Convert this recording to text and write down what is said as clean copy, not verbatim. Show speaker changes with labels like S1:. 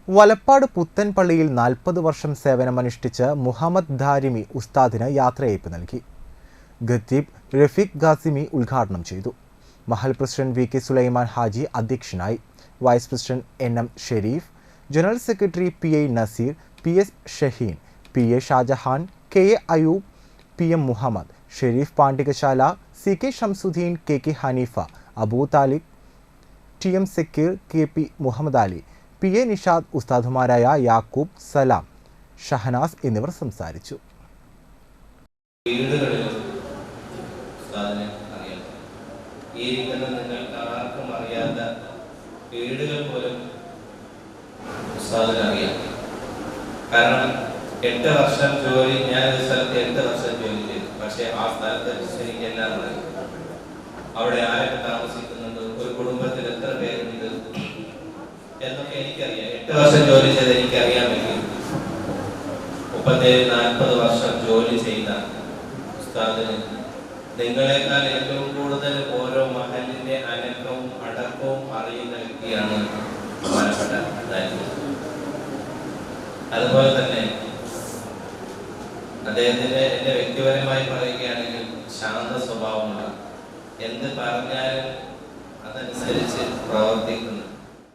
S1: വലപ്പാട് പുത്തൻപള്ളിയിൽ 40 വർഷം സേവനമനുഷ്ഠിച്ച് മുഹമ്മദ് ദാരിമി ഉസ്താദിന് യാത്രയയപ്പ് നൽകി. ഖത്തീബ് റഫീഖ് ഖാസിമി ഉദ്ഘാടനം ചെയ്തു. മഹൽ president V K Sulaiman Haji അധ്യക്ഷനായി. Vice president NM. Sharif, general secretary PI. Nazeer, PS. Shaheen, PA. Shajahan, KA. Ayub, PM. Muhammad, Sharif Pandikasala, CK. Shamsuddin, KK. Hanifa, Abu Talib, TM. Sakir, KP. Muhammad Ali, PA. Nishad, ഉസ്താദുമാരായ യാക്കൂബ്, സലാം, ഷഹനാസ് എന്നിവർ സംസാരിച്ചു.
S2: കാരണം 8 വർഷം ജോലി, ഞാൻ ഒരു സ്ഥലത്ത് 8 വർഷം ജോലി ചെയ്തു. പക്ഷെ ആ സ്ഥലത്തെ എനിക്ക് എല്ലാം അറിയാം. അവിടെ ആരൊക്കെ താമസിക്കുന്നുണ്ട്, ഒരു കുടുംബത്തിൽ എത്ര പേരുണ്ട് എന്നൊക്കെ എനിക്കറിയാം. 8 വർഷം ജോലി ചെയ്ത് എനിക്കറിയാമെങ്കിൽ 37-40 വർഷം ജോലി ചെയ്ത ഉസ്താദിന് നിങ്ങളെക്കാൾ ഏറ്റവും കൂടുതൽ ഓരോ മഹലിന്റെ അനക്കവും അടക്കവും അറിയുന്ന വ്യക്തിയാണ് ബഹുമാനപ്പെട്ട ദാരിമി. അതുപോലെ തന്നെ അദ്ദേഹത്തിന്റെ എന്റെ വ്യക്തിപരമായി പറയുകയാണെങ്കിൽ ശാന്ത സ്വഭാവമുള്ള, എന്ത് പറഞ്ഞാലും അതനുസരിച്ച് പ്രവർത്തിക്കുന്ന